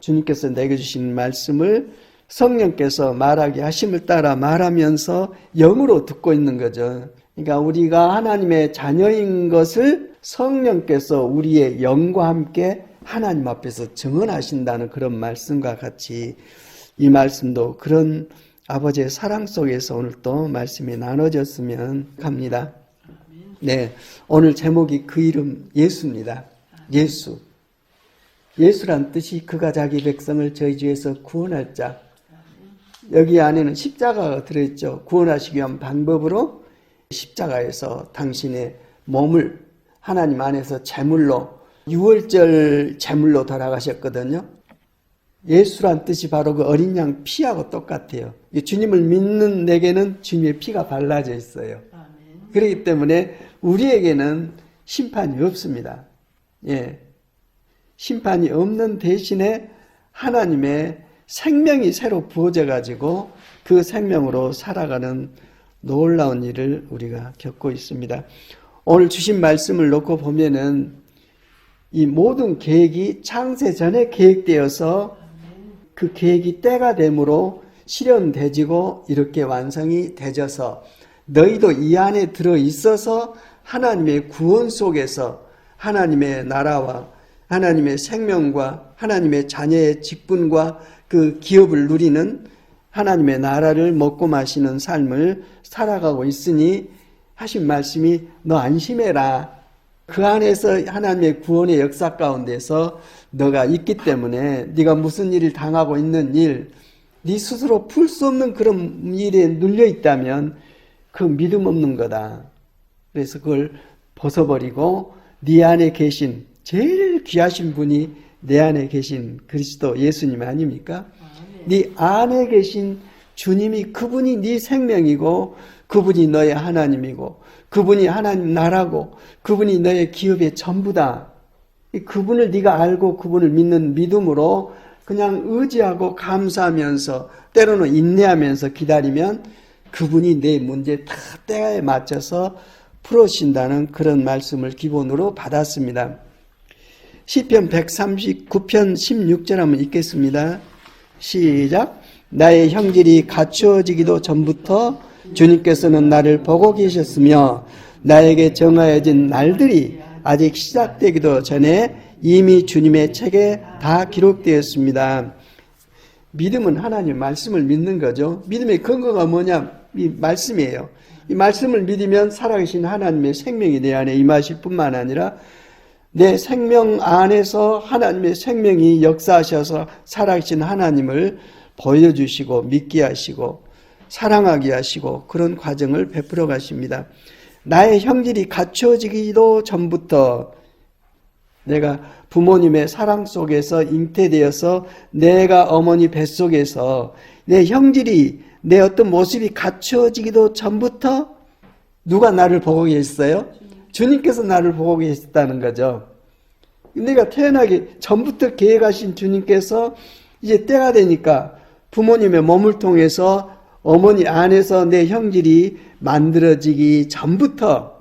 주님께서 내게 주신 말씀을 성령께서 말하게 하심을 따라 말하면서 영으로 듣고 있는 거죠. 그러니까 우리가 하나님의 자녀인 것을 성령께서 우리의 영과 함께 하나님 앞에서 증언하신다는 그런 말씀과 같이 이 말씀도 그런 아버지의 사랑 속에서 오늘 또 말씀이 나눠졌으면 합니다. 네, 오늘 제목이 그 이름 예수입니다. 예수. 예수란 뜻이 그가 자기 백성을 저희 죄에서 구원할 자. 여기 안에는 십자가가 들어있죠. 구원하시기 위한 방법으로 십자가에서 당신의 몸을 하나님 안에서 제물로 유월절 제물로 돌아가셨거든요. 예수란 뜻이 바로 그 어린 양 피하고 똑같아요. 주님을 믿는 내게는 주님의 피가 발라져 있어요. 그렇기 때문에 우리에게는 심판이 없습니다. 예. 심판이 없는 대신에 하나님의 생명이 새로 부어져 가지고 그 생명으로 살아가는 놀라운 일을 우리가 겪고 있습니다. 오늘 주신 말씀을 놓고 보면은 이 모든 계획이 창세 전에 계획되어서 그 계획이 때가 되므로 실현되지고 이렇게 완성이 되져서 너희도 이 안에 들어있어서 하나님의 구원 속에서 하나님의 나라와 하나님의 생명과 하나님의 자녀의 직분과 그 기업을 누리는 하나님의 나라를 먹고 마시는 삶을 살아가고 있으니 하신 말씀이 너 안심해라. 그 안에서 하나님의 구원의 역사 가운데서 너가 있기 때문에 네가 무슨 일을 당하고 있는 일, 네 스스로 풀 수 없는 그런 일에 눌려 있다면 그 믿음 없는 거다. 그래서 그걸 벗어버리고 네 안에 계신 제일 귀하신 분이 내 안에 계신 그리스도 예수님 아닙니까? 네 안에 계신 주님이 그분이 네 생명이고 그분이 너의 하나님이고 그분이 하나님 나라고 그분이 너의 기업의 전부다. 그분을 네가 알고 그분을 믿는 믿음으로 그냥 의지하고 감사하면서 때로는 인내하면서 기다리면 그분이 내 문제 다 때에 맞춰서 풀어주신다는 그런 말씀을 기본으로 받았습니다. 시편 139편 16절 한번 읽겠습니다. 시작. 나의 형질이 갖추어지기도 전부터 주님께서는 나를 보고 계셨으며 나에게 정하여진 날들이 아직 시작되기도 전에 이미 주님의 책에 다 기록되었습니다. 믿음은 하나님의 말씀을 믿는 거죠. 믿음의 근거가 뭐냐? 이 말씀이에요. 이 말씀을 믿으면 살아계신 하나님의 생명이 내 안에 임하실 뿐만 아니라 내 생명 안에서 하나님의 생명이 역사하셔서 살아계신 하나님을 보여주시고 믿게 하시고 사랑하게 하시고 그런 과정을 베풀어 가십니다. 나의 형질이 갖춰지기도 전부터 내가 부모님의 사랑 속에서 잉태되어서 내가 어머니 뱃속에서 내 형질이 내 어떤 모습이 갖춰지기도 전부터 누가 나를 보고 계셨어요? 주님께서 나를 보고 계셨다는 거죠. 내가 태어나기 전부터 계획하신 주님께서 이제 때가 되니까 부모님의 몸을 통해서 어머니 안에서 내 형질이 만들어지기 전부터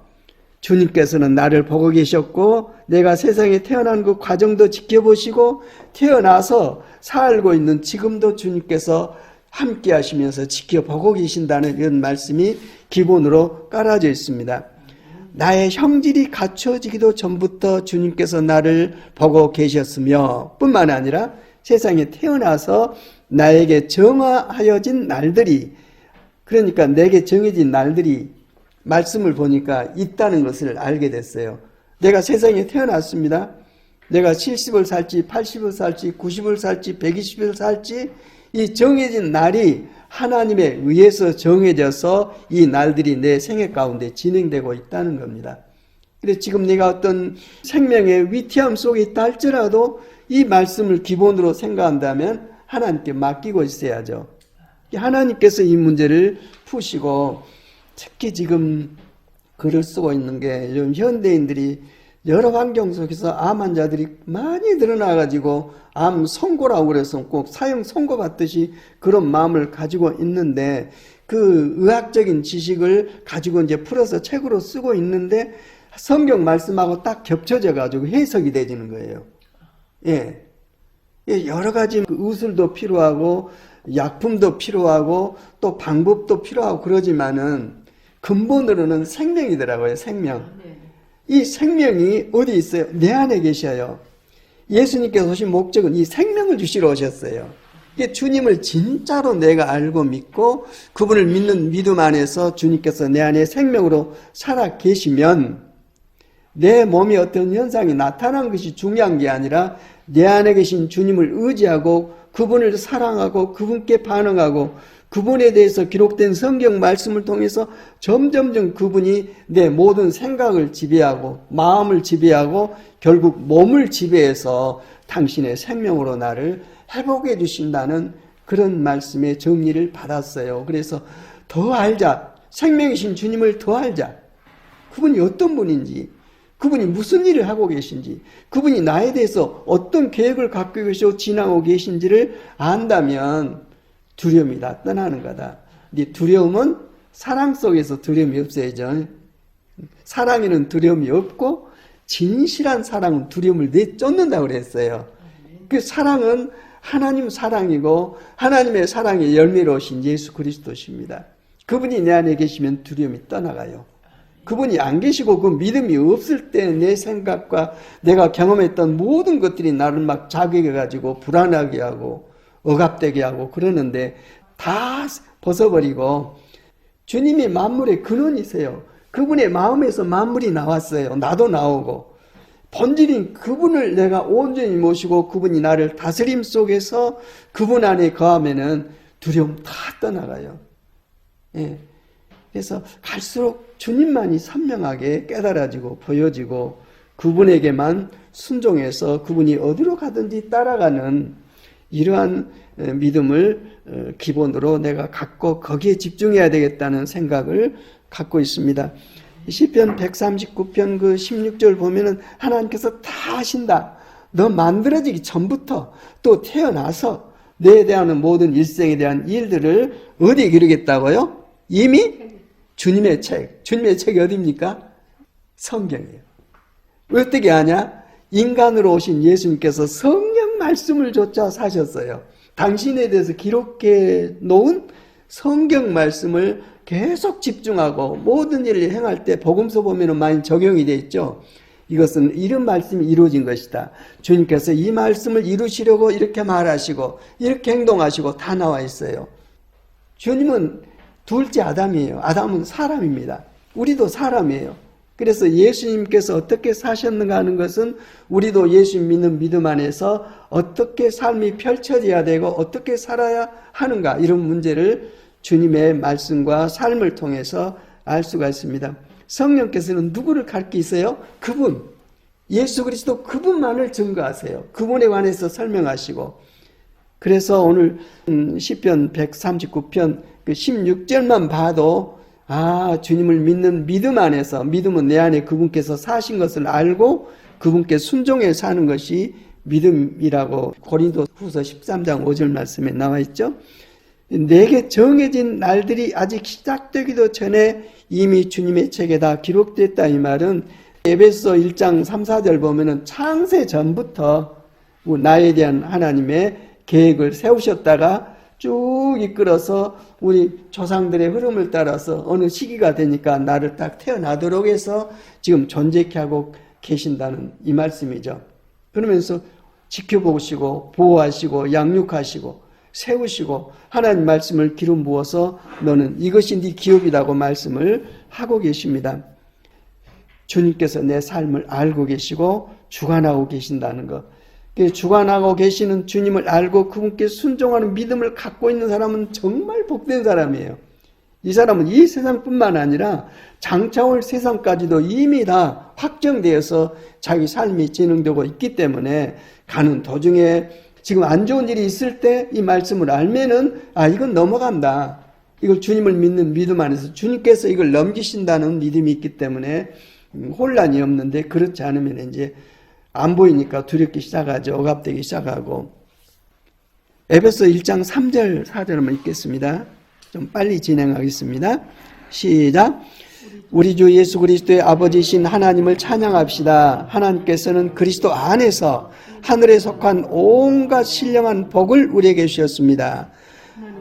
주님께서는 나를 보고 계셨고 내가 세상에 태어난 그 과정도 지켜보시고 태어나서 살고 있는 지금도 주님께서 함께 하시면서 지켜보고 계신다는 이런 말씀이 기본으로 깔아져 있습니다. 나의 형질이 갖춰지기도 전부터 주님께서 나를 보고 계셨으며 뿐만 아니라 세상에 태어나서 나에게 정하여진 날들이 그러니까 내게 정해진 날들이 말씀을 보니까 있다는 것을 알게 됐어요. 내가 세상에 태어났습니다. 내가 70을 살지 80을 살지 90을 살지 120을 살지 이 정해진 날이 하나님에 의해서 정해져서 이 날들이 내 생애 가운데 진행되고 있다는 겁니다. 그래서 지금 내가 어떤 생명의 위태함 속에 있다 할지라도 이 말씀을 기본으로 생각한다면 하나님께 맡기고 있어야죠. 하나님께서 이 문제를 푸시고 특히 지금 글을 쓰고 있는 게 요즘 현대인들이 여러 환경 속에서 암 환자들이 많이 늘어나가지고 암 선고라고 그래서 꼭 사형 선고받듯이 그런 마음을 가지고 있는데 그 의학적인 지식을 가지고 이제 풀어서 책으로 쓰고 있는데 성경 말씀하고 딱 겹쳐져 가지고 해석이 되지는 거예요. 예. 여러 가지 의술도 필요하고 약품도 필요하고 또 방법도 필요하고 그러지만은 근본으로는 생명이더라고요. 생명. 이 생명이 어디 있어요? 내 안에 계셔요. 예수님께서 오신 목적은 이 생명을 주시러 오셨어요. 이게 주님을 진짜로 내가 알고 믿고 그분을 믿는 믿음 안에서 주님께서 내 안에 생명으로 살아 계시면 내 몸에 어떤 현상이 나타난 것이 중요한 게 아니라 내 안에 계신 주님을 의지하고 그분을 사랑하고 그분께 반응하고 그분에 대해서 기록된 성경 말씀을 통해서 점점점 그분이 내 모든 생각을 지배하고 마음을 지배하고 결국 몸을 지배해서 당신의 생명으로 나를 회복해 주신다는 그런 말씀의 정리를 받았어요. 그래서 더 알자. 생명이신 주님을 더 알자. 그분이 어떤 분인지, 그분이 무슨 일을 하고 계신지, 그분이 나에 대해서 어떤 계획을 갖고 계시고 지나고 계신지를 안다면 두려움이 다 떠나는 거다. 이 두려움은 사랑 속에서 두려움이 없어야죠. 사랑에는 두려움이 없고 진실한 사랑은 두려움을 내쫓는다고 그랬어요. 그 사랑은 하나님 사랑이고 하나님의 사랑의 열매로 오신 예수 그리스도십니다. 그분이 내 안에 계시면 두려움이 떠나가요. 그분이 안 계시고 그 믿음이 없을 때 내 생각과 내가 경험했던 모든 것들이 나를 막 자극해가지고 불안하게 하고 억압되게 하고 그러는데 다 벗어버리고 주님이 만물의 근원이세요. 그분의 마음에서 만물이 나왔어요. 나도 나오고 본질인 그분을 내가 온전히 모시고 그분이 나를 다스림 속에서 그분 안에 거하면은 두려움 다 떠나가요. 예. 그래서 갈수록 주님만이 선명하게 깨달아지고 보여지고 그분에게만 순종해서 그분이 어디로 가든지 따라가는 이러한 믿음을 기본으로 내가 갖고 거기에 집중해야 되겠다는 생각을 갖고 있습니다. 시편 139편 그 16절 보면은 하나님께서 다 하신다. 너 만들어지기 전부터 또 태어나서 내에 대한 모든 일생에 대한 일들을 어디에 기르겠다고요? 이미 주님의 책. 주님의 책이 어디입니까? 성경이에요. 어떻게 하냐? 인간으로 오신 예수님께서 성경 말씀을 조차 사셨어요. 당신에 대해서 기록해 놓은 성경 말씀을 계속 집중하고 모든 일을 행할 때 복음서 보면 많이 적용이 되어 있죠. 이것은 이런 말씀이 이루어진 것이다. 주님께서 이 말씀을 이루시려고 이렇게 말하시고 이렇게 행동하시고 다 나와 있어요. 주님은 둘째 아담이에요. 아담은 사람입니다. 우리도 사람이에요. 그래서 예수님께서 어떻게 사셨는가 하는 것은 우리도 예수 믿는 믿음 안에서 어떻게 삶이 펼쳐져야 되고 어떻게 살아야 하는가 이런 문제를 주님의 말씀과 삶을 통해서 알 수가 있습니다. 성령께서는 누구를 가르치세요? 그분, 예수 그리스도 그분만을 증거하세요. 그분에 관해서 설명하시고 그래서 오늘 시편 139편 그 16절만 봐도 주님을 믿는 믿음 안에서 믿음은 내 안에 그분께서 사신 것을 알고 그분께 순종해 사는 것이 믿음이라고 고린도후서 13장 5절 말씀에 나와 있죠. 내게 정해진 날들이 아직 시작되기도 전에 이미 주님의 책에 다 기록됐다 이 말은 에베소 1장 3, 4절 보면은 창세 전부터 나에 대한 하나님의 계획을 세우셨다가 쭉 이끌어서 우리 조상들의 흐름을 따라서 어느 시기가 되니까 나를 딱 태어나도록 해서 지금 존재케 하고 계신다는 이 말씀이죠. 그러면서 지켜보시고 보호하시고 양육하시고 세우시고 하나님 말씀을 기름 부어서 너는 이것이 네 기업이라고 말씀을 하고 계십니다. 주님께서 내 삶을 알고 계시고 주관하고 계신다는 것. 주관하고 계시는 주님을 알고 그분께 순종하는 믿음을 갖고 있는 사람은 정말 복된 사람이에요. 이 사람은 이 세상뿐만 아니라 장차올 세상까지도 이미 다 확정되어서 자기 삶이 진행되고 있기 때문에 가는 도중에 지금 안 좋은 일이 있을 때 이 말씀을 알면은 이건 넘어간다. 이걸 주님을 믿는 믿음 안에서 주님께서 이걸 넘기신다는 믿음이 있기 때문에 혼란이 없는데 그렇지 않으면 이제 안 보이니까 두렵기 시작하죠. 억압되기 시작하고. 에베소 1장 3절 4절 한번 읽겠습니다. 좀 빨리 진행하겠습니다. 시작. 우리 주 예수 그리스도의 아버지신 하나님을 찬양합시다. 하나님께서는 그리스도 안에서 하늘에 속한 온갖 신령한 복을 우리에게 주셨습니다.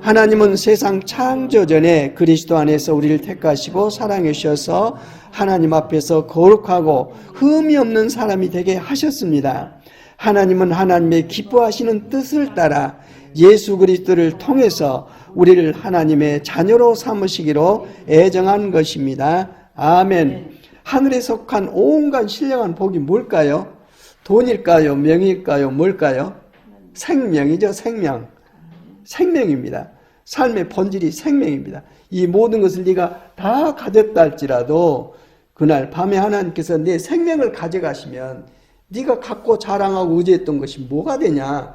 하나님은 세상 창조 전에 그리스도 안에서 우리를 택하시고 사랑해 주셔서 하나님 앞에서 거룩하고 흠이 없는 사람이 되게 하셨습니다. 하나님은 하나님의 기뻐하시는 뜻을 따라 예수 그리스도를 통해서 우리를 하나님의 자녀로 삼으시기로 애정한 것입니다. 아멘. 하늘에 속한 온갖 신령한 복이 뭘까요? 돈일까요? 명일까요? 뭘까요? 생명이죠. 생명. 생명입니다. 삶의 본질이 생명입니다. 이 모든 것을 네가 다 가졌다 할지라도 그날 밤에 하나님께서 내 생명을 가져가시면 네가 갖고 자랑하고 의지했던 것이 뭐가 되냐?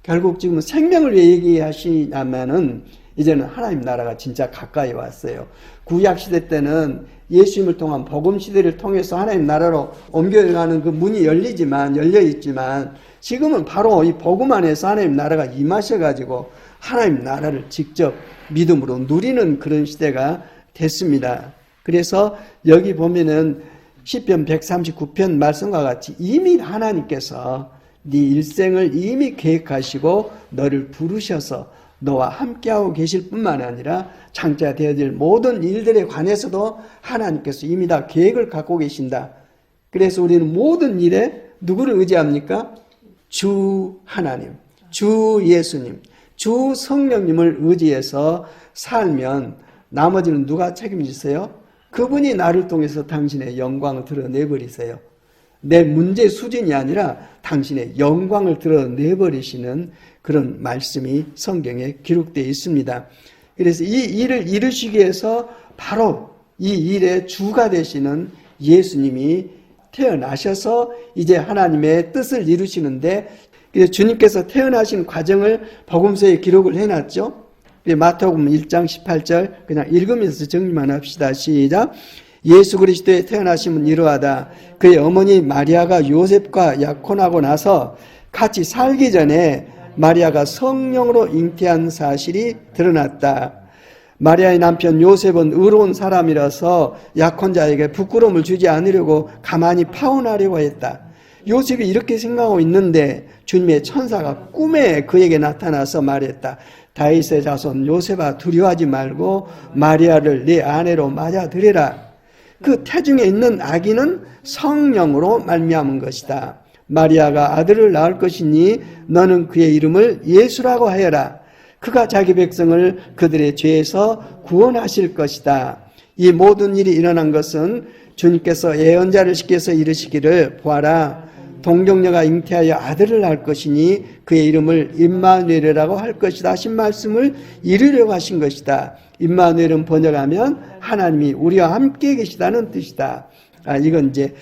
결국 지금 생명을 왜 얘기하시냐면은 이제는 하나님 나라가 진짜 가까이 왔어요. 구약 시대 때는 예수님을 통한 복음 시대를 통해서 하나님 나라로 옮겨가는 그 문이 열려 있지만 지금은 바로 이 복음 안에서 하나님 나라가 임하셔가지고 하나님 나라를 직접 믿음으로 누리는 그런 시대가 됐습니다. 그래서 여기 보면은 시편 139편 말씀과 같이 이미 하나님께서 네 일생을 이미 계획하시고 너를 부르셔서 너와 함께하고 계실 뿐만 아니라 장차 되어질 모든 일들에 관해서도 하나님께서 이미 다 계획을 갖고 계신다. 그래서 우리는 모든 일에 누구를 의지합니까? 주 하나님, 주 예수님, 주 성령님을 의지해서 살면 나머지는 누가 책임지세요? 그분이 나를 통해서 당신의 영광을 드러내버리세요. 내 문제 수준이 아니라 당신의 영광을 드러내버리시는 그런 말씀이 성경에 기록되어 있습니다. 그래서 이 일을 이루시기 위해서 바로 이 일의 주가 되시는 예수님이 태어나셔서 이제 하나님의 뜻을 이루시는데, 그래서 주님께서 태어나신 과정을 복음서에 기록을 해놨죠. 마태복음 1장 18절 그냥 읽으면서 정리만 합시다. 시작. 예수 그리스도의 태어나심은 이러하다. 그의 어머니 마리아가 요셉과 약혼하고 나서 같이 살기 전에 마리아가 성령으로 잉태한 사실이 드러났다. 마리아의 남편 요셉은 의로운 사람이라서 약혼자에게 부끄러움을 주지 않으려고 가만히 파혼하려고 했다. 요셉이 이렇게 생각하고 있는데 주님의 천사가 꿈에 그에게 나타나서 말했다. 다윗의 자손 요셉아, 두려워하지 말고 마리아를 네 아내로 맞아들여라. 그 태중에 있는 아기는 성령으로 말미암은 것이다. 마리아가 아들을 낳을 것이니 너는 그의 이름을 예수라고 하여라. 그가 자기 백성을 그들의 죄에서 구원하실 것이다. 이 모든 일이 일어난 것은 주님께서 예언자를 시켜서 이르시기를 보아라. 동정녀가 잉태하여 아들을 낳을 것이니 그의 이름을 임마누엘이라고 할 것이다 하신 말씀을 이루려고 하신 것이다. 임마누엘은 번역하면 하나님이 우리와 함께 계시다는 뜻이다. 이건 이제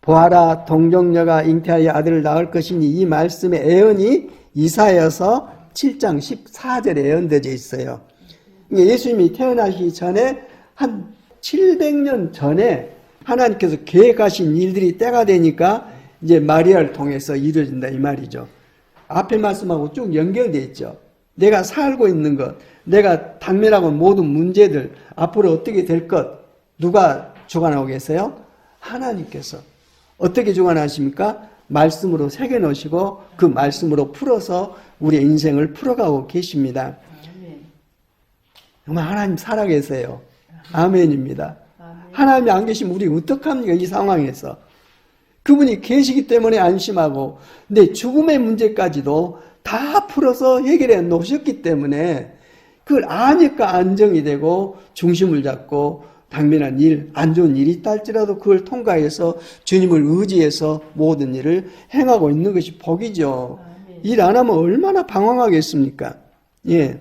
보아라, 동정녀가 잉태하여 아들을 낳을 것이니 이 말씀의 예언이 이사야서 7장 14절에 예언되어 있어요. 예수님이 태어나시기 전에 한 700년 전에 하나님께서 계획하신 일들이 때가 되니까 이제 마리아를 통해서 이루어진다 이 말이죠. 앞에 말씀하고 쭉 연결되어 있죠. 내가 살고 있는 것, 내가 당면하고 모든 문제들, 앞으로 어떻게 될 것, 누가 주관하고 계세요? 하나님께서. 어떻게 주관하십니까? 말씀으로 새겨놓으시고 그 말씀으로 풀어서 우리의 인생을 풀어가고 계십니다. 정말 하나님 살아계세요. 아멘입니다. 하나님이 안 계시면 우리 어떡합니까? 이 상황에서. 그분이 계시기 때문에 안심하고 내 죽음의 문제까지도 다 풀어서 해결해 놓으셨기 때문에 그걸 아니까 안정이 되고 중심을 잡고 당면한 일, 안 좋은 일이 있다 할지라도 그걸 통과해서 주님을 의지해서 모든 일을 행하고 있는 것이 복이죠. 일 안 하면 얼마나 방황하겠습니까? 예.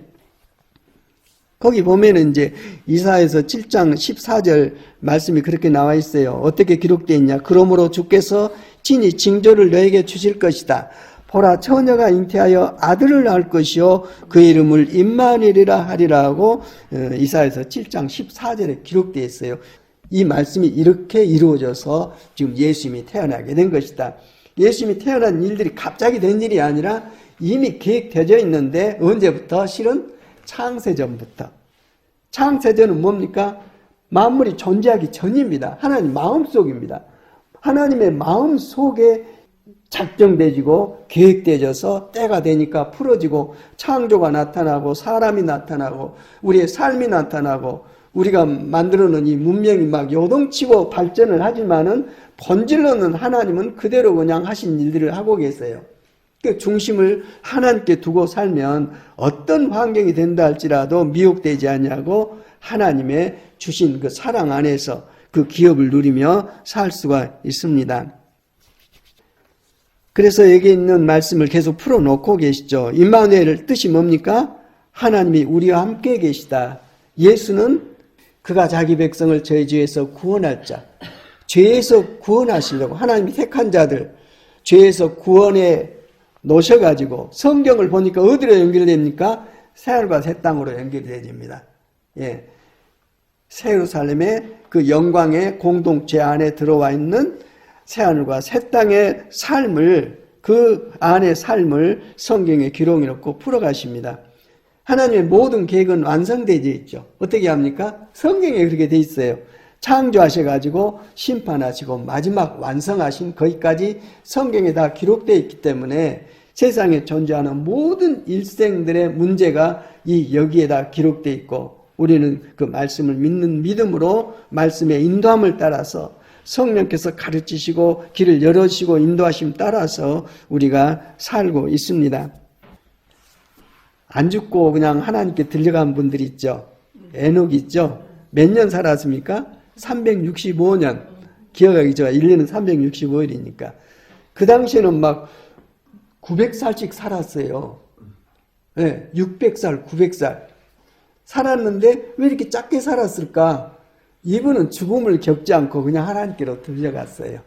거기 보면은 이제 이사야서 7장 14절 말씀이 그렇게 나와 있어요. 어떻게 기록되어 있냐? 그러므로 주께서 친히 징조를 너에게 주실 것이다. 보라, 처녀가 잉태하여 아들을 낳을 것이요 그의 이름을 임마누엘이라 하리라 하고 이사야서 7장 14절에 기록되어 있어요. 이 말씀이 이렇게 이루어져서 지금 예수님이 태어나게 된 것이다. 예수님이 태어난 일들이 갑자기 된 일이 아니라 이미 계획되어 있는데 언제부터? 실은 창세전부터. 창세전은 뭡니까? 만물이 존재하기 전입니다. 하나님 마음속입니다. 하나님의 마음속에 작정되지고 계획되어져서 때가 되니까 풀어지고 창조가 나타나고 사람이 나타나고 우리의 삶이 나타나고 우리가 만들어놓은 이 문명이 막 요동치고 발전을 하지만은 본질로는 하나님은 그대로 그냥 하신 일들을 하고 계세요. 그 중심을 하나님께 두고 살면 어떤 환경이 된다 할지라도 미혹되지 아니하고 하나님의 주신 그 사랑 안에서 그 기업을 누리며 살 수가 있습니다. 그래서 여기 있는 말씀을 계속 풀어놓고 계시죠. 임마누엘 뜻이 뭡니까? 하나님이 우리와 함께 계시다. 예수는 그가 자기 백성을 저희 죄에서 구원할 자, 죄에서 구원하시려고 하나님이 택한 자들 죄에서 구원해 놓으셔가지고 성경을 보니까 어디로 연결됩니까? 새하늘과 새 땅으로 연결이 됩니다. 예. 새 예루살렘의 그 영광의 공동체 안에 들어와 있는 새하늘과 새 땅의 삶을, 그 안의 삶을 성경에 기록해 놓고 풀어가십니다. 하나님의 모든 계획은 완성되어 있죠. 어떻게 합니까? 성경에 그렇게 되어 있어요. 창조하셔가지고 심판하시고 마지막 완성하신 거기까지 성경에 다 기록되어 있기 때문에 세상에 존재하는 모든 일생들의 문제가 여기에다 기록되어 있고 우리는 그 말씀을 믿는 믿음으로 말씀의 인도함을 따라서 성령께서 가르치시고 길을 열어주시고 인도하심 따라서 우리가 살고 있습니다. 안 죽고 그냥 하나님께 들려간 분들이 있죠. 에녹이 있죠. 몇 년 살았습니까? 365년. 기억하기 좋아. 1년은 365일이니까. 그 당시에는 막 900살씩 살았어요. 네, 600살, 900살. 살았는데 왜 이렇게 짧게 살았을까? 이분은 죽음을 겪지 않고 그냥 하나님께로 들려갔어요.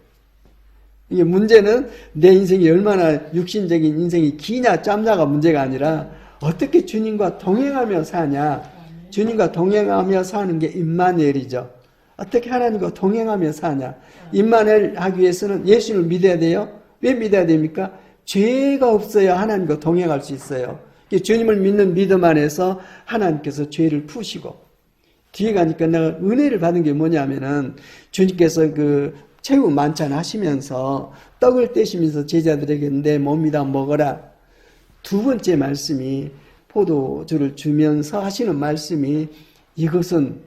이게 문제는 내 인생이 얼마나 육신적인 인생이 기냐 짧냐가 문제가 아니라 어떻게 주님과 동행하며 사냐. 주님과 동행하며 사는 게 임마누엘이죠. 어떻게 하나님과 동행하며 사냐. 임마누엘 하기 위해서는 예수를 믿어야 돼요. 왜 믿어야 됩니까? 죄가 없어야 하나님과 동행할 수 있어요. 주님을 믿는 믿음 안에서 하나님께서 죄를 푸시고 뒤에 가니까 내가 은혜를 받은 게 뭐냐면은 주님께서 그 최후 만찬 하시면서 떡을 떼시면서 제자들에게 내 몸이다 먹어라. 두 번째 말씀이 포도주를 주면서 하시는 말씀이 이것은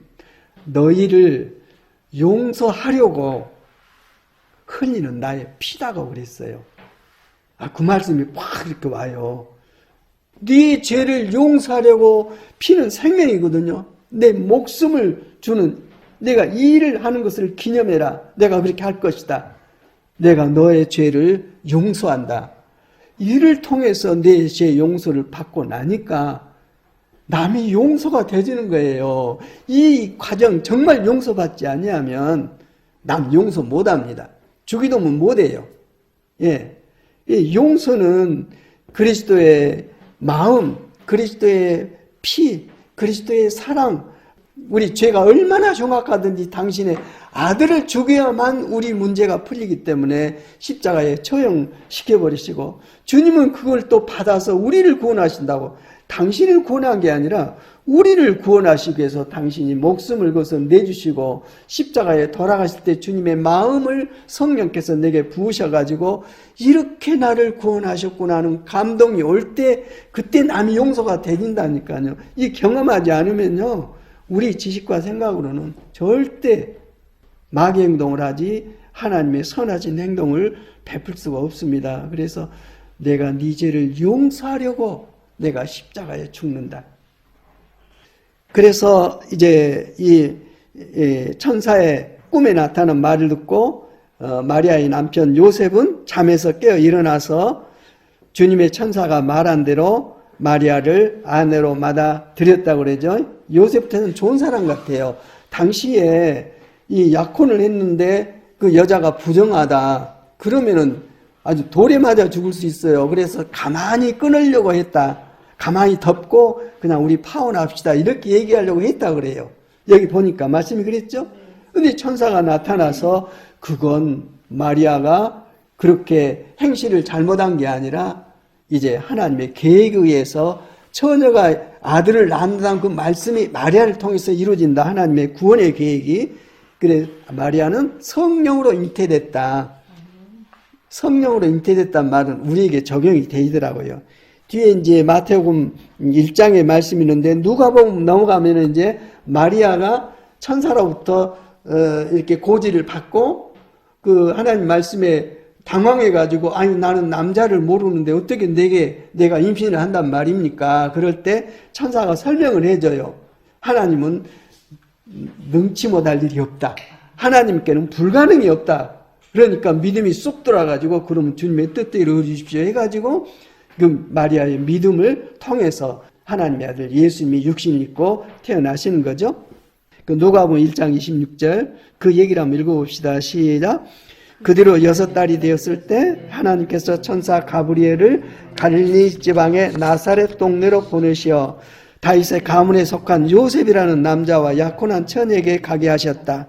너희를 용서하려고 흘리는 나의 피다고 그랬어요. 그 말씀이 확 이렇게 와요. 네 죄를 용서하려고 피는 생명이거든요. 내 목숨을 주는 내가 이 일을 하는 것을 기념해라. 내가 그렇게 할 것이다. 내가 너의 죄를 용서한다. 이를 통해서 내 죄 용서를 받고 나니까 남이 용서가 되지는 거예요. 이 과정 정말 용서받지 아니하면 남 용서 못합니다. 주기도문 못해요. 예, 이 용서는 그리스도의 마음, 그리스도의 피, 그리스도의 사랑, 우리 죄가 얼마나 흉악하든지 당신의 아들을 죽여야만 우리 문제가 풀리기 때문에 십자가에 처형시켜버리시고 주님은 그걸 또 받아서 우리를 구원하신다고. 당신을 구원한 게 아니라 우리를 구원하시기 위해서 당신이 목숨을 거서 내주시고 십자가에 돌아가실 때 주님의 마음을 성령께서 내게 부으셔가지고 이렇게 나를 구원하셨구나 하는 감동이 올 때 그때 남이 용서가 되진다니까요. 이 경험하지 않으면요 우리 지식과 생각으로는 절대 마귀 행동을 하지 하나님의 선하신 행동을 베풀 수가 없습니다. 그래서 내가 네 죄를 용서하려고 내가 십자가에 죽는다. 그래서 이제 이 천사의 꿈에 나타난 말을 듣고 마리아의 남편 요셉은 잠에서 깨어 일어나서 주님의 천사가 말한 대로 마리아를 아내로 받아 들였다고 그러죠. 요셉한테는 좋은 사람 같아요. 당시에 이 약혼을 했는데 그 여자가 부정하다. 그러면은 아주 돌에 맞아 죽을 수 있어요. 그래서 가만히 끊으려고 했다. 가만히 덮고 그냥 우리 파혼합시다. 이렇게 얘기하려고 했다 그래요. 여기 보니까 말씀이 그랬죠. 근데 천사가 나타나서 그건 마리아가 그렇게 행실을 잘못한 게 아니라 이제 하나님의 계획에 의해서 처녀가 아들을 낳는다는 그 말씀이 마리아를 통해서 이루어진다. 하나님의 구원의 계획이. 그래 마리아는 성령으로 잉태됐다. 성령으로 잉태됐다는 말은 우리에게 적용이 되더라고요. 뒤에 이제 마태복음 1장의 말씀이 있는데 누가복음 넘어가면 이제 마리아가 천사로부터 이렇게 고지를 받고 그 하나님 말씀에 당황해가지고 아니 나는 남자를 모르는데 어떻게 내가 임신을 한단 말입니까? 그럴 때 천사가 설명을 해줘요. 하나님은 능치 못할 일이 없다. 하나님께는 불가능이 없다. 그러니까 믿음이 쏙 들어가지고 그러면 주님의 뜻대로 이루어주십시오 해가지고 그 마리아의 믿음을 통해서 하나님의 아들 예수님이 육신을 입고 태어나시는 거죠. 그 누가복음 1장 26절 그 얘기를 한번 읽어봅시다. 시작. 그대로 6달이 되었을 때 하나님께서 천사 가브리엘을 갈릴리 지방의 나사렛 동네로 보내시어 다윗의 가문에 속한 요셉이라는 남자와 약혼한 처녀에게 가게 하셨다.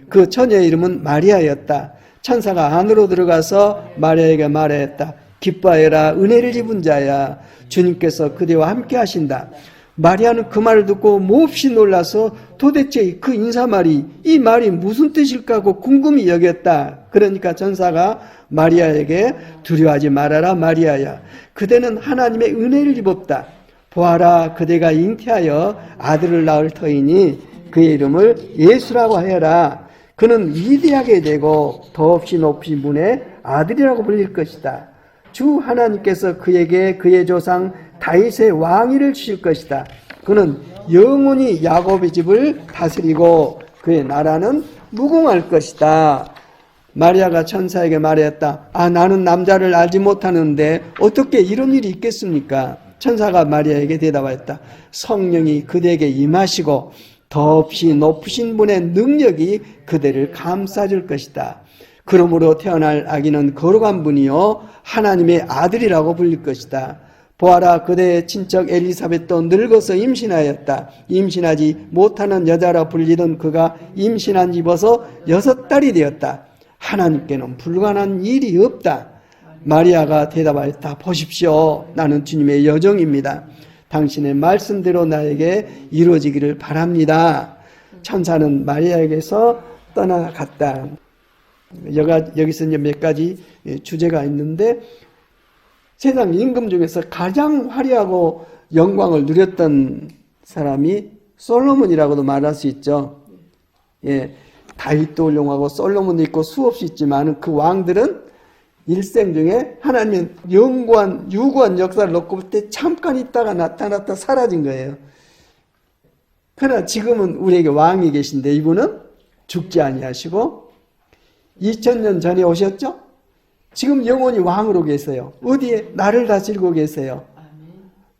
그 처녀의 이름은 마리아였다. 천사가 안으로 들어가서 마리아에게 말하였다. 기뻐하여라 은혜를 입은 자야 주님께서 그대와 함께 하신다. 마리아는 그 말을 듣고 몹시 놀라서 도대체 그 인사말이 이 말이 무슨 뜻일까 하고 궁금히 여겼다. 그러니까 천사가 마리아에게 두려워하지 말아라 마리아야. 그대는 하나님의 은혜를 입었다. 보아라 그대가 잉태하여 아들을 낳을 터이니 그의 이름을 예수라고 하여라. 그는 위대하게 되고 더없이 높이 문의 아들이라고 불릴 것이다. 주 하나님께서 그에게 그의 조상 다윗의 왕위를 주실 것이다. 그는 영원히 야곱의 집을 다스리고 그의 나라는 무궁할 것이다. 마리아가 천사에게 말했다. 나는 남자를 알지 못하는데 어떻게 이런 일이 있겠습니까? 천사가 마리아에게 대답하였다. 성령이 그대에게 임하시고 더없이 높으신 분의 능력이 그대를 감싸줄 것이다. 그러므로 태어날 아기는 거룩한 분이요 하나님의 아들이라고 불릴 것이다. 보아라 그대의 친척 엘리사벳도 늙어서 임신하였다. 임신하지 못하는 여자라 불리던 그가 임신한 지 벌써 6달이 되었다. 하나님께는 불가능한 일이 없다. 마리아가 대답하였다. 보십시오. 나는 주님의 여종입니다. 당신의 말씀대로 나에게 이루어지기를 바랍니다. 천사는 마리아에게서 떠나갔다. 여기서 이제 몇 가지 주제가 있는데 세상 임금 중에서 가장 화려하고 영광을 누렸던 사람이 솔로몬이라고도 말할 수 있죠. 예, 다윗도 훌륭하고 솔로몬도 있고 수없이 있지만 그 왕들은 일생 중에 하나님의 영구한 유구한 역사를 놓고 볼 때 잠깐 있다가 나타났다 사라진 거예요. 그러나 지금은 우리에게 왕이 계신데 이분은 죽지 아니하시고 2000년 전에 오셨죠? 지금 영원히 왕으로 계세요. 어디에? 나를 다스리고 계세요.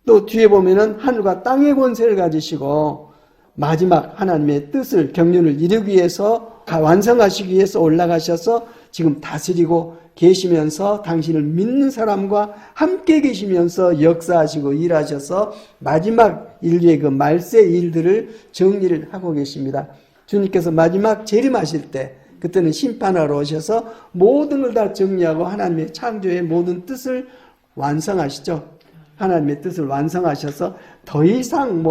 또 뒤에 보면은 하늘과 땅의 권세를 가지시고 마지막 하나님의 뜻을 경륜을 이루기 위해서 완성하시기 위해서 올라가셔서 지금 다스리고 계시면서 당신을 믿는 사람과 함께 계시면서 역사하시고 일하셔서 마지막 인류의 그 말세 일들을 정리를 하고 계십니다. 주님께서 마지막 재림하실 때 그때는 심판하러 오셔서 모든 걸 다 정리하고 하나님의 창조의 모든 뜻을 완성하시죠. 하나님의 뜻을 완성하셔서 더 이상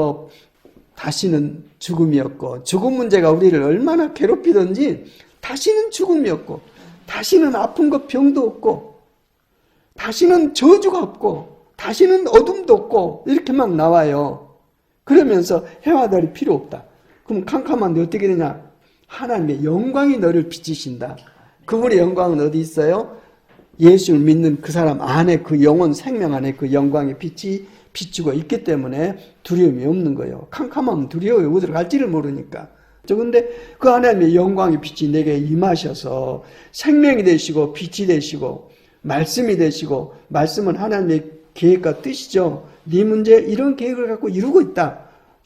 다시는 죽음이 없고 죽음 문제가 우리를 얼마나 괴롭히든지 다시는 죽음이 없고 다시는 아픈 것 병도 없고 다시는 저주가 없고 다시는 어둠도 없고 이렇게 막 나와요. 그러면서 해와 달이 필요 없다. 그럼 캄캄한데 어떻게 되냐? 하나님의 영광이 너를 비치신다. 그분의 영광은 어디 있어요? 예수를 믿는 그 사람 안에 그 영혼 생명 안에 그 영광의 빛이 비추고 있기 때문에 두려움이 없는 거예요. 캄캄하면 두려워요. 어디로 갈지를 모르니까. 그런데 그 하나님의 영광의 빛이 내게 임하셔서 생명이 되시고 빛이 되시고 말씀이 되시고 말씀은 하나님의 계획과 뜻이죠. 네 문제 이런 계획을 갖고 이루고 있다.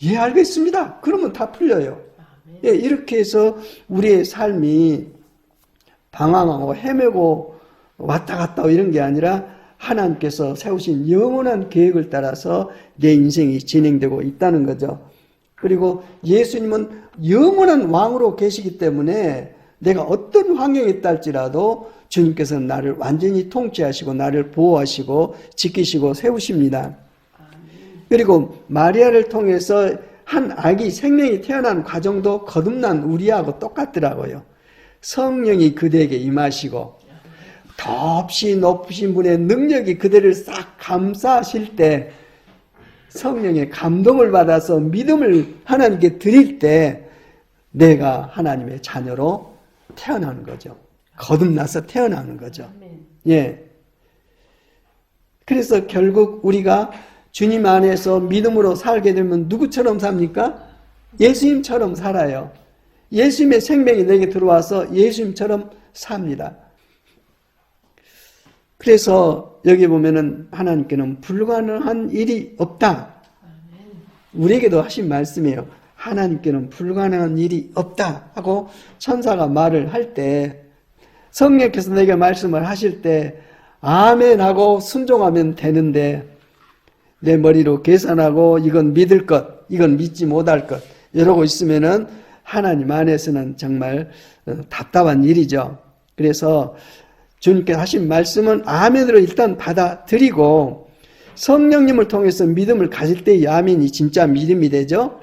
예, 알겠습니다. 그러면 다 풀려요. 예, 이렇게 해서 우리의 삶이 방황하고 헤매고 왔다 갔다 이런 게 아니라 하나님께서 세우신 영원한 계획을 따라서 내 인생이 진행되고 있다는 거죠. 그리고 예수님은 영원한 왕으로 계시기 때문에 내가 어떤 환경에 있다 할지라도 주님께서는 나를 완전히 통치하시고 나를 보호하시고 지키시고 세우십니다. 그리고 마리아를 통해서 한 아기 생명이 태어난 과정도 거듭난 우리하고 똑같더라고요. 성령이 그대에게 임하시고 덥시 높으신 분의 능력이 그대를 싹 감싸실 때 성령의 감동을 받아서 믿음을 하나님께 드릴 때 내가 하나님의 자녀로 태어나는 거죠. 거듭나서 태어나는 거죠. 예. 그래서 결국 우리가 주님 안에서 믿음으로 살게 되면 누구처럼 삽니까? 예수님처럼 살아요. 예수님의 생명이 내게 들어와서 예수님처럼 삽니다. 그래서 여기 보면은 하나님께는 불가능한 일이 없다. 우리에게도 하신 말씀이에요. 하나님께는 불가능한 일이 없다 하고 천사가 말을 할 때 성령께서 내게 말씀을 하실 때 아멘 하고 순종하면 되는데 내 머리로 계산하고 이건 믿을 것, 이건 믿지 못할 것 이러고 있으면은 하나님 안에서는 정말 답답한 일이죠. 그래서 주님께서 하신 말씀은 아멘으로 일단 받아들이고 성령님을 통해서 믿음을 가질 때 이 아멘이 진짜 믿음이 되죠.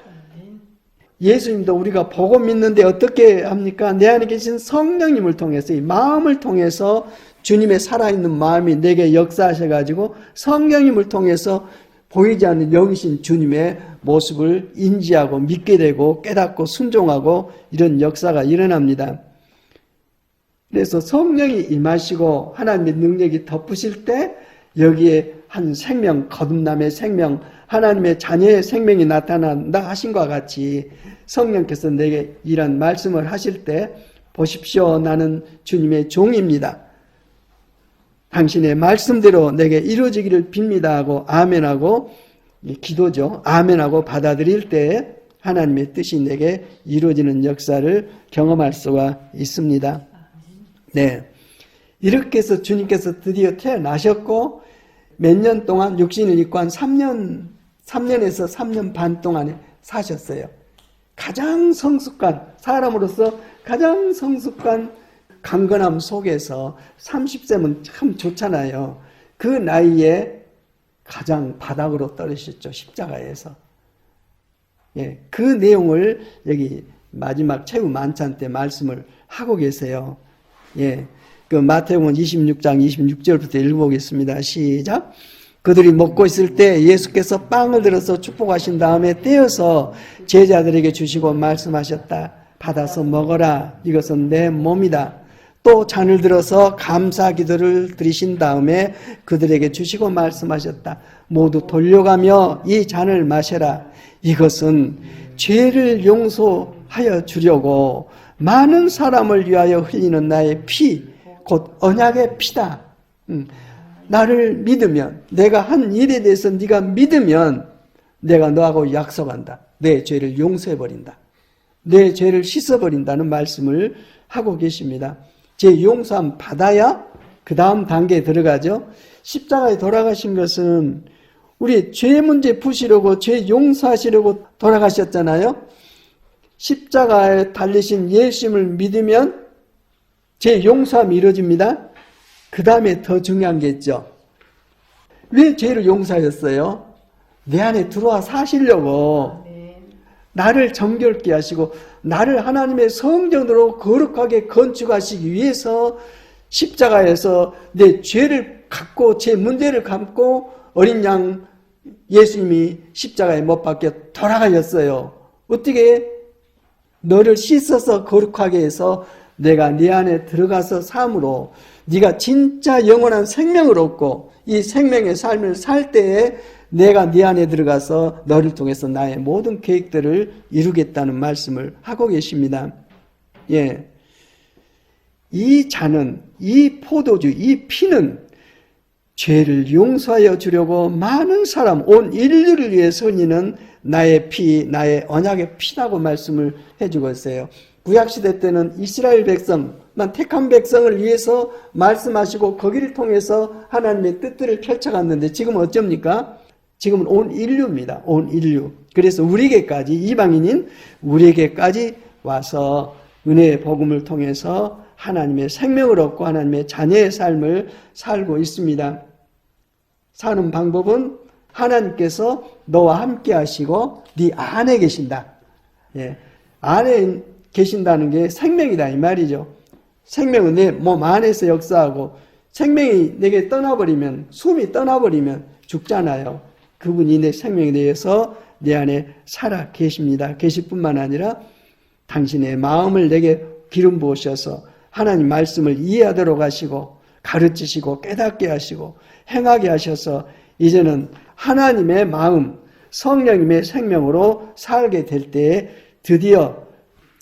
예수님도 우리가 보고 믿는데 어떻게 합니까? 내 안에 계신 성령님을 통해서 이 마음을 통해서 주님의 살아있는 마음이 내게 역사하셔가지고 성령님을 통해서 보이지 않는 영이신 주님의 모습을 인지하고 믿게 되고 깨닫고 순종하고 이런 역사가 일어납니다. 그래서 성령이 임하시고 하나님의 능력이 덮으실 때 여기에 한 생명, 거듭남의 생명, 하나님의 자녀의 생명이 나타난다 하신 것과 같이 성령께서 내게 이런 말씀을 하실 때 보십시오. 나는 주님의 종입니다. 당신의 말씀대로 내게 이루어지기를 빕니다 하고 아멘하고 기도죠. 아멘하고 받아들일 때 하나님의 뜻이 내게 이루어지는 역사를 경험할 수가 있습니다. 네, 이렇게 해서 주님께서 드디어 태어나셨고 몇 년 동안 육신을 입고 한 3년에서 3년 반 동안에 사셨어요. 가장 성숙한 사람으로서 가장 성숙한 강건함 속에서 30세면 참 좋잖아요. 그 나이에 가장 바닥으로 떨어지셨죠. 십자가에서. 예, 그 내용을 여기 마지막 최후 만찬 때 말씀을 하고 계세요. 예, 그 마태복음 26장 26절부터 읽어보겠습니다. 시작. 그들이 먹고 있을 때 예수께서 빵을 들어서 축복하신 다음에 떼어서 제자들에게 주시고 말씀하셨다. 받아서 먹어라. 이것은 내 몸이다. 또 잔을 들어서 감사 기도를 드리신 다음에 그들에게 주시고 말씀하셨다. 모두 돌려가며 이 잔을 마셔라. 이것은 죄를 용서하여 주려고 많은 사람을 위하여 흘리는 나의 피, 곧 언약의 피다. 나를 믿으면, 내가 한 일에 대해서 네가 믿으면 내가 너하고 약속한다. 내 죄를 용서해버린다. 내 죄를 씻어버린다는 말씀을 하고 계십니다. 제 용서함 받아야 그 다음 단계에 들어가죠. 십자가에 돌아가신 것은 우리 죄 문제 푸시려고 죄 용서하시려고 돌아가셨잖아요. 십자가에 달리신 예수님을 믿으면 죄 용서함이 이루어집니다. 그 다음에 더 중요한 게 있죠. 왜 죄를 용서하셨어요? 내 안에 들어와 사시려고 나를 정결케 하시고 나를 하나님의 성전으로 거룩하게 건축하시기 위해서 십자가에서 내 죄를 갖고 제 문제를 감고 어린 양 예수님이 십자가에 못 박혀 돌아가셨어요. 어떻게? 너를 씻어서 거룩하게 해서 내가 네 안에 들어가서 삶으로 네가 진짜 영원한 생명을 얻고 이 생명의 삶을 살 때에 내가 네 안에 들어가서 너를 통해서 나의 모든 계획들을 이루겠다는 말씀을 하고 계십니다. 예. 이 잔은, 이 포도주, 이 피는 죄를 용서하여 주려고 많은 사람, 온 인류를 위해서 흘리는 나의 피, 나의 언약의 피라고 말씀을 해주고 있어요. 구약시대 때는 이스라엘 백성만 택한 백성을 위해서 말씀하시고 거기를 통해서 하나님의 뜻들을 펼쳐갔는데 지금은 어쩝니까? 지금은 온 인류입니다. 온 인류. 그래서 우리에게까지 이방인인 우리에게까지 와서 은혜의 복음을 통해서 하나님의 생명을 얻고 하나님의 자녀의 삶을 살고 있습니다. 사는 방법은 하나님께서 너와 함께 하시고 네 안에 계신다. 예. 안에 계신다는 게 생명이다 이 말이죠. 생명은 내 몸 안에서 역사하고 생명이 내게 떠나버리면, 숨이 떠나버리면 죽잖아요. 그분이 내 생명에 대해서 내 안에 살아 계십니다. 계실 뿐만 아니라 당신의 마음을 내게 기름 부으셔서 하나님 말씀을 이해하도록 하시고 가르치시고 깨닫게 하시고 행하게 하셔서 이제는 하나님의 마음, 성령님의 생명으로 살게 될 때에 드디어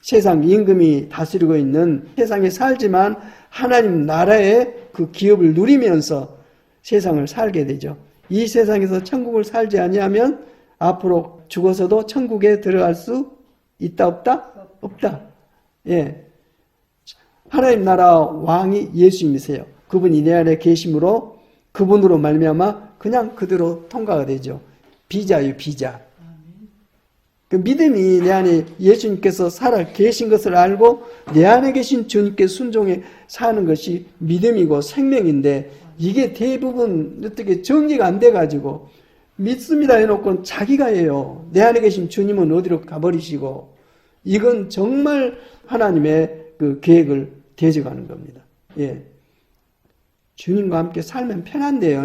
세상 임금이 다스리고 있는 세상에 살지만 하나님 나라의 그 기업을 누리면서 세상을 살게 되죠. 이 세상에서 천국을 살지 아니하면 앞으로 죽어서도 천국에 들어갈 수 있다 없다? 없다. 예. 하나님 나라 왕이 예수님이세요. 그분이 내 안에 계심으로 그분으로 말미암아 그냥 그대로 통과가 되죠. 비자예요, 비자. 그 믿음이 내 안에 예수님께서 살아 계신 것을 알고 내 안에 계신 주님께 순종해 사는 것이 믿음이고 생명인데 이게 대부분 어떻게 정리가 안 돼가지고 믿습니다 해놓고 자기가 해요. 내 안에 계신 주님은 어디로 가버리시고 이건 정말 하나님의 그 계획을 대적하는 겁니다. 예. 주님과 함께 살면 편한데요.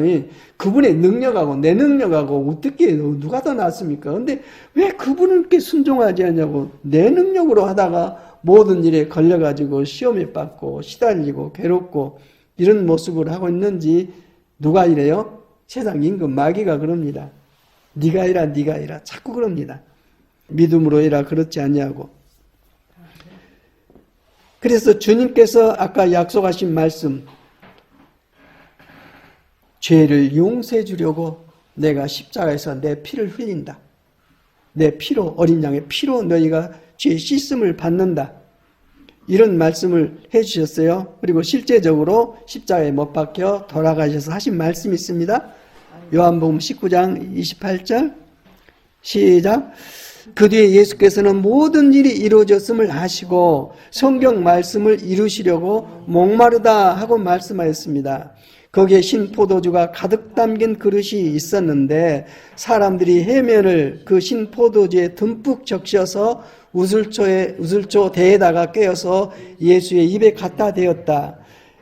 그분의 능력하고 내 능력하고 어떻게 누가 더 낫습니까? 근데 왜 그분께 순종하지 않냐고 내 능력으로 하다가 모든 일에 걸려가지고 시험에 빠고 시달리고 괴롭고 이런 모습을 하고 있는지 누가 이래요? 세상 임금 마귀가 그럽니다. 네가 이라 네가 이라 자꾸 그럽니다. 믿음으로 이라 그렇지 않냐고. 그래서 주님께서 아까 약속하신 말씀 죄를 용서해 주려고 내가 십자가에서 내 피를 흘린다. 내 피로 어린 양의 피로 너희가 죄 씻음을 받는다. 이런 말씀을 해 주셨어요. 그리고 실제적으로 십자가에 못 박혀 돌아가셔서 하신 말씀이 있습니다. 요한복음 19장 28절 시작. 그 뒤에 예수께서는 모든 일이 이루어졌음을 아시고 성경 말씀을 이루시려고 목마르다 하고 말씀하였습니다. 거기에 신포도주가 가득 담긴 그릇이 있었는데 사람들이 해면을 그 신포도주에 듬뿍 적셔서 우슬초 대에다가 꿰어서 예수의 입에 갖다 대었다.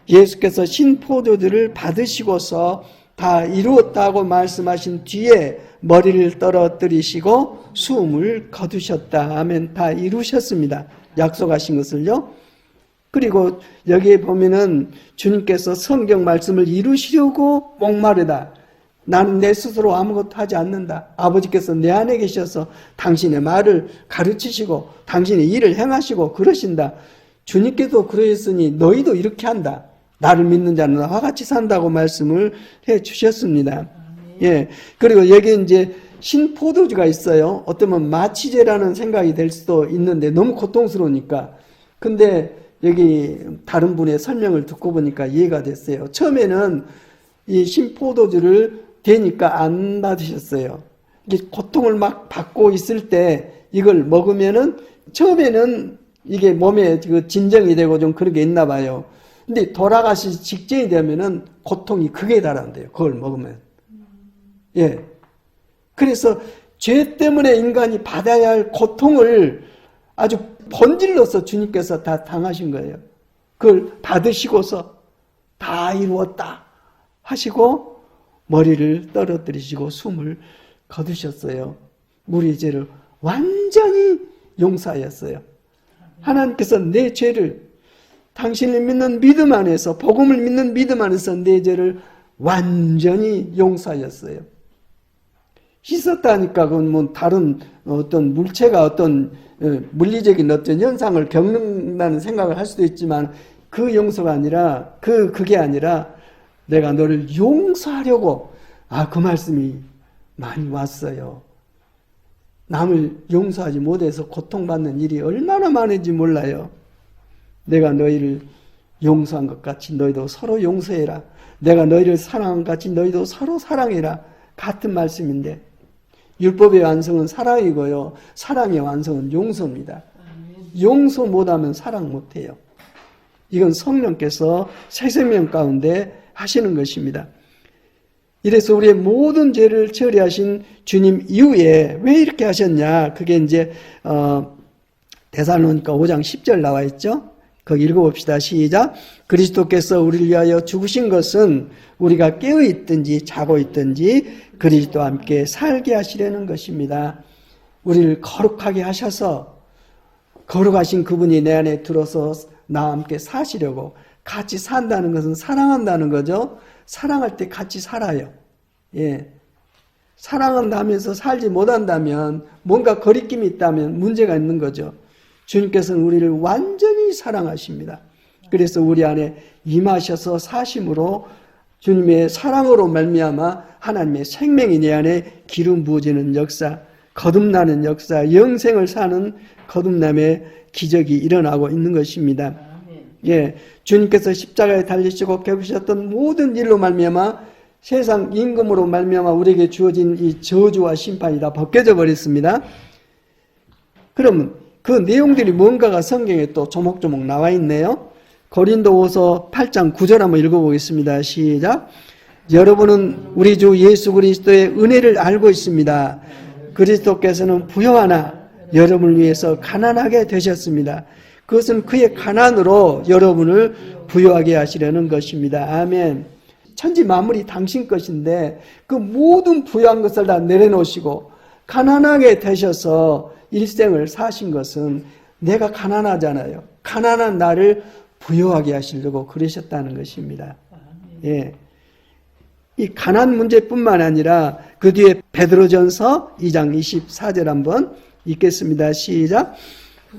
예수께서 신포도주를 받으시고서 다 이루었다고 말씀하신 뒤에 머리를 떨어뜨리시고 숨을 거두셨다 하면 다 이루셨습니다. 약속하신 것을요. 그리고 여기에 보면은 주님께서 성경 말씀을 이루시려고 목마르다. 나는 내 스스로 아무것도 하지 않는다. 아버지께서 내 안에 계셔서 당신의 말을 가르치시고 당신의 일을 행하시고 그러신다. 주님께도 그러했으니 너희도 이렇게 한다. 나를 믿는 자는 나와 같이 산다고 말씀을 해 주셨습니다. 예. 그리고 여기 이제 신포도주가 있어요. 어쩌면 마취제라는 생각이 될 수도 있는데 너무 고통스러우니까. 근데 여기 다른 분의 설명을 듣고 보니까 이해가 됐어요. 처음에는 이 신포도주를 대니까 안 받으셨어요. 이게 고통을 막 받고 있을 때 이걸 먹으면은 처음에는 이게 몸에 그 진정이 되고 좀 그런 게 있나 봐요. 근데 돌아가시 직전이 되면은 고통이 극에 달한대요. 그걸 먹으면. 예. 그래서 죄 때문에 인간이 받아야 할 고통을 아주 번질러서 주님께서 다 당하신 거예요. 그걸 받으시고서 다 이루었다 하시고 머리를 떨어뜨리시고 숨을 거두셨어요. 우리 죄를 완전히 용서하였어요. 하나님께서 내 죄를 당신을 믿는 믿음 안에서 복음을 믿는 믿음 안에서 내 죄를 완전히 용서하였어요. 씻었다니까 그건 뭐 다른 어떤 물체가 어떤 물리적인 어떤 현상을 겪는다는 생각을 할 수도 있지만 그 용서가 아니라 그게 아니라 내가 너를 용서하려고 그 말씀이 많이 왔어요. 남을 용서하지 못해서 고통받는 일이 얼마나 많은지 몰라요. 내가 너희를 용서한 것 같이 너희도 서로 용서해라. 내가 너희를 사랑한 것 같이 너희도 서로 사랑해라. 같은 말씀인데 율법의 완성은 사랑이고요. 사랑의 완성은 용서입니다. 용서 못하면 사랑 못해요. 이건 성령께서 새 생명 가운데 하시는 것입니다. 이래서 우리의 모든 죄를 처리하신 주님 이후에 왜 이렇게 하셨냐? 그게 이제 데살로니가 5장 10절 나와 있죠. 거기 읽어봅시다. 시작. 그리스도께서 우리를 위하여 죽으신 것은 우리가 깨어있든지 자고 있든지 그리스도와 함께 살게 하시려는 것입니다. 우리를 거룩하게 하셔서 거룩하신 그분이 내 안에 들어서 나와 함께 사시려고, 같이 산다는 것은 사랑한다는 거죠. 사랑할 때 같이 살아요. 예. 사랑한다면서 살지 못한다면, 뭔가 거리낌이 있다면 문제가 있는 거죠. 주님께서는 우리를 완전히 사랑하십니다. 그래서 우리 안에 임하셔서 사심으로 주님의 사랑으로 말미암아 하나님의 생명이 내 안에 기름 부어지는 역사, 거듭나는 역사, 영생을 사는 거듭남의 기적이 일어나고 있는 것입니다. 예, 주님께서 십자가에 달리시고 겪으셨던 모든 일로 말미암아 세상 임금으로 말미암아 우리에게 주어진 이 저주와 심판이 다 벗겨져 버렸습니다. 그러면 그 내용들이 뭔가가 성경에 또 조목조목 나와 있네요. 고린도후서 8장 9절 한번 읽어보겠습니다. 시작. 여러분은 우리 주 예수 그리스도의 은혜를 알고 있습니다. 그리스도께서는 부요하나 여러분을 위해서 가난하게 되셨습니다. 그것은 그의 가난으로 여러분을 부요하게 하시려는 것입니다. 아멘. 천지 만물이 당신 것인데 그 모든 부요한 것을 다 내려놓으시고 가난하게 되셔서 일생을 사신 것은 내가 가난하잖아요. 가난한 나를 부요하게 하시려고 그러셨다는 것입니다. 예. 이 가난 문제뿐만 아니라 그 뒤에 베드로전서 2장 24절 한번 읽겠습니다. 시작.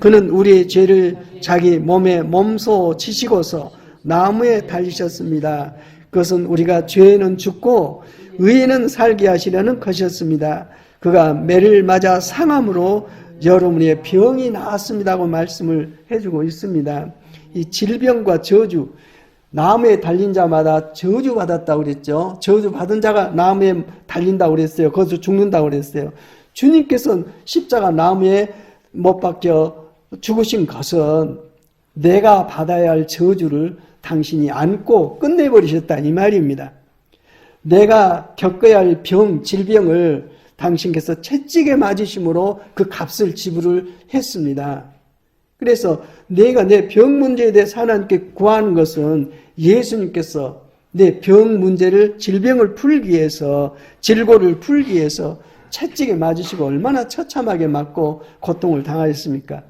그는 우리의 죄를 자기 몸에 몸소 지시고서 나무에 달리셨습니다. 그것은 우리가 죄에는 죽고 의에는 살게 하시려는 것이었습니다. 그가 매를 맞아 상함으로 여러분의 병이 나았습니다고 말씀을 해주고 있습니다. 이 질병과 저주, 나무에 달린 자마다 저주 받았다고 그랬죠. 저주 받은 자가 나무에 달린다고 그랬어요. 거기서 죽는다고 그랬어요. 주님께서는 십자가 나무에 못 박혀 죽으신 것은 내가 받아야 할 저주를 당신이 안고 끝내버리셨다 이 말입니다. 내가 겪어야 할 병, 질병을 당신께서 채찍에 맞으심으로 그 값을 지불을 했습니다. 그래서 내가 내 병 문제에 대해서 하나님께 구하는 것은 예수님께서 내 병 문제를, 질병을 풀기 위해서, 질고를 풀기 위해서 채찍에 맞으시고 얼마나 처참하게 맞고 고통을 당하였습니까?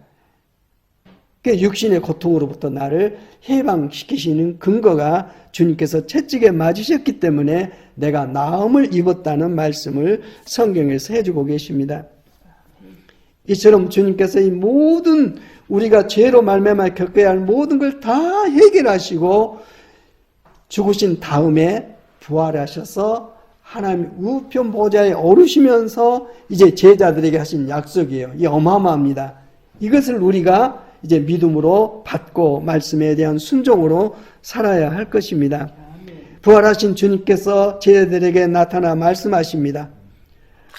그 육신의 고통으로부터 나를 해방시키시는 근거가 주님께서 채찍에 맞으셨기 때문에 내가 나음을 입었다는 말씀을 성경에서 해주고 계십니다. 이처럼 주님께서 이 모든 우리가 죄로 말미암아 겪어야 할 모든 걸 다 해결하시고 죽으신 다음에 부활하셔서 하나님 우편 보좌에 오르시면서 이제 제자들에게 하신 약속이에요. 이 어마어마합니다. 이것을 우리가 이제 믿음으로 받고 말씀에 대한 순종으로 살아야 할 것입니다. 부활하신 주님께서 제자들에게 나타나 말씀하십니다.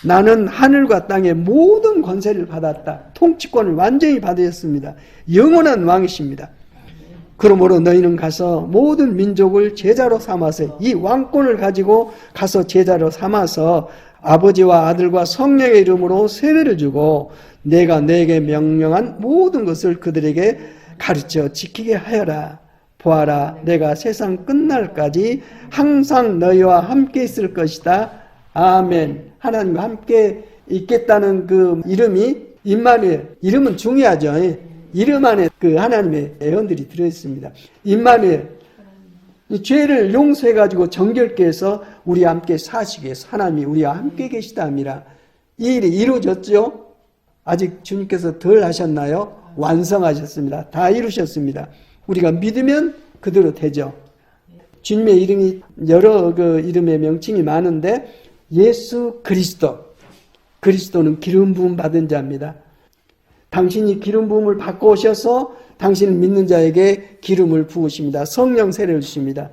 나는 하늘과 땅의 모든 권세를 받았다. 통치권을 완전히 받으셨습니다. 영원한 왕이십니다. 그러므로 너희는 가서 모든 민족을 제자로 삼아서 이 왕권을 가지고 가서 제자로 삼아서 아버지와 아들과 성령의 이름으로 세례를 주고 내가 너에게 명령한 모든 것을 그들에게 가르쳐 지키게 하여라. 보아라, 내가 세상 끝날까지 항상 너희와 함께 있을 것이다. 아멘. 하나님과 함께 있겠다는 그 이름이 임마누엘. 이름은 중요하죠. 이름 안에 그 하나님의 예언들이 들어있습니다. 임마누엘. 이 죄를 용서해가지고 정결케 해서 우리와 함께 사시기 위해서 하나님이 우리와 함께 계시다미라. 이 일이 이루어졌죠? 아직 주님께서 덜 하셨나요? 완성하셨습니다. 다 이루셨습니다. 우리가 믿으면 그대로 되죠. 주님의 이름이 여러 그 이름의 명칭이 많은데 예수 그리스도. 그리스도는 기름 부음 받은 자입니다. 당신이 기름 부음을 받고 오셔서 당신을 믿는 자에게 기름을 부으십니다. 성령 세례를 주십니다.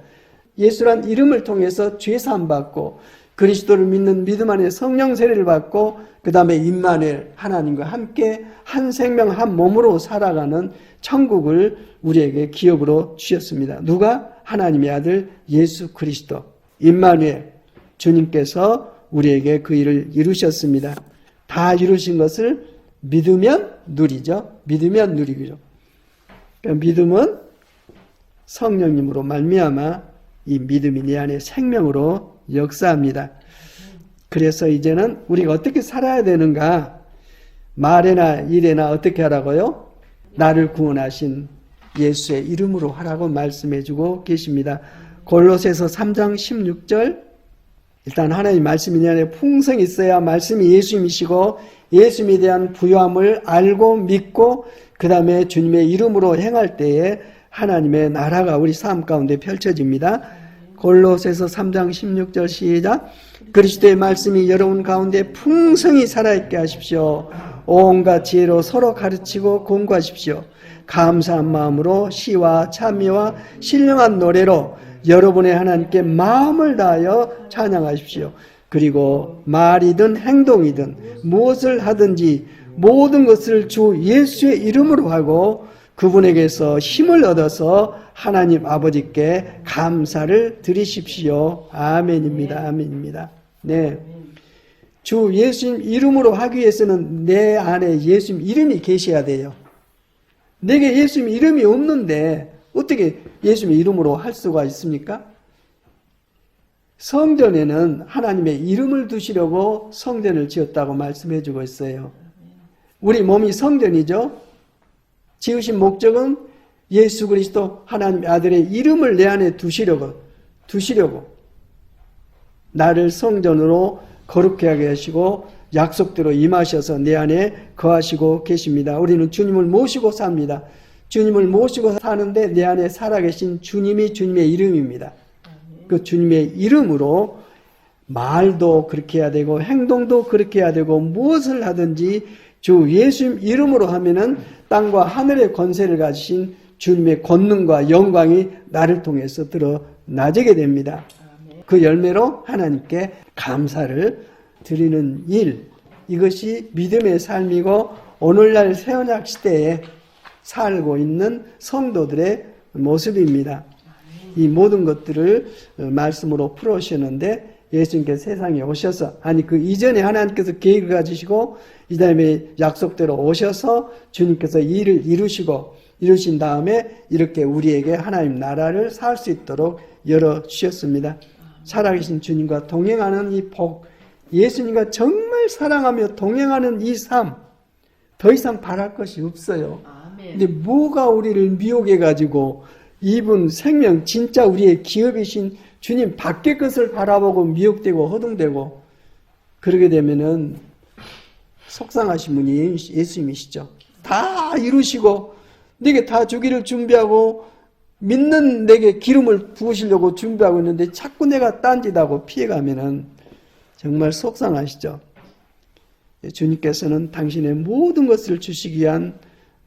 예수란 이름을 통해서 죄 사함 받고 그리스도를 믿는 믿음 안에 성령 세례를 받고 그 다음에 임마누엘 하나님과 함께 한 생명 한 몸으로 살아가는 천국을 우리에게 기업으로 주셨습니다. 누가? 하나님의 아들 예수 그리스도. 임마누엘. 주님께서 우리에게 그 일을 이루셨습니다. 다 이루신 것을 믿으면 누리죠. 믿으면 누리죠. 그러니까 믿음은 성령님으로 말미암아 이 믿음이 내 안에 생명으로 역사합니다. 그래서 이제는 우리가 어떻게 살아야 되는가? 말에나 일에나 어떻게 하라고요? 나를 구원하신 예수의 이름으로 하라고 말씀해주고 계십니다. 골로새서 3장 16절. 일단 하나님 말씀이 내 안에 풍성히 있어야 말씀이 예수님이시고 예수님에 대한 부요함을 알고 믿고 그 다음에 주님의 이름으로 행할 때에 하나님의 나라가 우리 삶 가운데 펼쳐집니다. 골로새서 3장 16절 시작. 그리스도의 말씀이 여러분 가운데 풍성히 살아있게 하십시오. 온갖 지혜로 서로 가르치고 공부하십시오. 감사한 마음으로 시와 찬미와 신령한 노래로 여러분의 하나님께 마음을 다하여 찬양하십시오. 그리고 말이든 행동이든 무엇을 하든지 모든 것을 주 예수의 이름으로 하고 그분에게서 힘을 얻어서 하나님 아버지께 감사를 드리십시오. 아멘입니다. 아멘입니다. 네. 주 예수님 이름으로 하기 위해서는 내 안에 예수님 이름이 계셔야 돼요. 내게 예수님 이름이 없는데 어떻게 예수님 이름으로 할 수가 있습니까? 성전에는 하나님의 이름을 두시려고 성전을 지었다고 말씀해 주고 있어요. 우리 몸이 성전이죠. 지으신 목적은 예수 그리스도 하나님의 아들의 이름을 내 안에 두시려고 나를 성전으로 거룩하게 하게 하시고 약속대로 임하셔서 내 안에 거하시고 계십니다. 우리는 주님을 모시고 삽니다. 주님을 모시고 사는데 내 안에 살아계신 주님이 주님의 이름입니다. 그 주님의 이름으로 말도 그렇게 해야 되고 행동도 그렇게 해야 되고 무엇을 하든지 주 예수님 이름으로 하면은 땅과 하늘의 권세를 가지신 주님의 권능과 영광이 나를 통해서 드러나지게 됩니다. 그 열매로 하나님께 감사를 드리는 일, 이것이 믿음의 삶이고 오늘날 새언약 시대에 살고 있는 성도들의 모습입니다. 이 모든 것들을 말씀으로 풀어오셨는데 예수님께서 세상에 오셔서 그 이전에 하나님께서 계획을 가지시고 이 다음에 약속대로 오셔서 주님께서 일을 이루신 다음에 이렇게 우리에게 하나님 나라를 살 수 있도록 열어주셨습니다. 살아계신 주님과 동행하는 이 복, 예수님과 정말 사랑하며 동행하는 이 삶, 더 이상 바랄 것이 없어요. 근데 뭐가 우리를 미혹해가지고 이분 생명 진짜 우리의 기업이신 주님 밖의 것을 바라보고 미혹되고 허둥대고 그러게 되면은 속상하신 분이 예수님이시죠. 다 이루시고 내게 다 주기를 준비하고 믿는 내게 기름을 부으시려고 준비하고 있는데 자꾸 내가 딴짓하고 피해가면은 정말 속상하시죠. 주님께서는 당신의 모든 것을 주시기 위한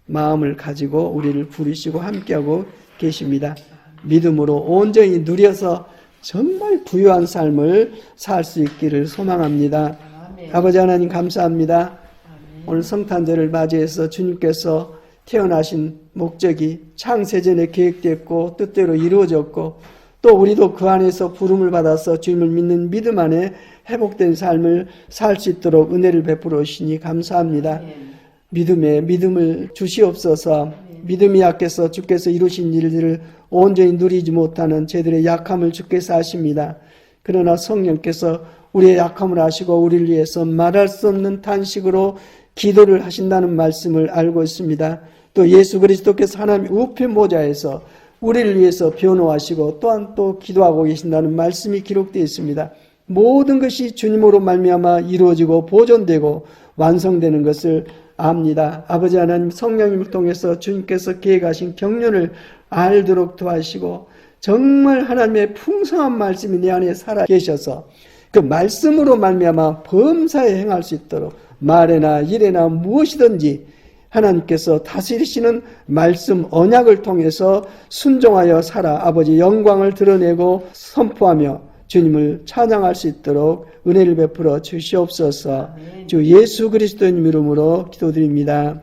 마음을 가지고 우리를 부르시고 함께하고 계십니다. 믿음으로 온전히 누려서 정말 부유한 삶을 살 수 있기를 소망합니다. 아멘. 아버지 하나님 감사합니다. 아멘. 오늘 성탄절을 맞이해서 주님께서 태어나신 목적이 창세전에 계획됐고 뜻대로 이루어졌고 또 우리도 그 안에서 부름을 받아서 주님을 믿는 믿음 안에 회복된 삶을 살 수 있도록 은혜를 베풀어 주시니 감사합니다. 아멘. 믿음을 주시옵소서. 믿음이 약해서 주께서 이루신 일들을 온전히 누리지 못하는 저희들의 약함을 주께서 아십니다. 그러나 성령께서 우리의 약함을 아시고 우리를 위해서 말할 수 없는 탄식으로 기도를 하신다는 말씀을 알고 있습니다. 또 예수 그리스도께서 하나님 우편 모자에서 우리를 위해서 변호하시고 또한 또 기도하고 계신다는 말씀이 기록되어 있습니다. 모든 것이 주님으로 말미암아 이루어지고 보존되고 완성되는 것을 압니다. 아버지 하나님 성령님을 통해서 주님께서 계획하신 경륜을 알도록 도와주시고 정말 하나님의 풍성한 말씀이 내 안에 살아 계셔서 그 말씀으로 말미암아 범사에 행할 수 있도록 말에나 일에나 무엇이든지 하나님께서 다스리시는 말씀 언약을 통해서 순종하여 살아 아버지 영광을 드러내고 선포하며 주님을 찬양할 수 있도록 은혜를 베풀어 주시옵소서. 주 예수 그리스도님 이름으로 기도드립니다.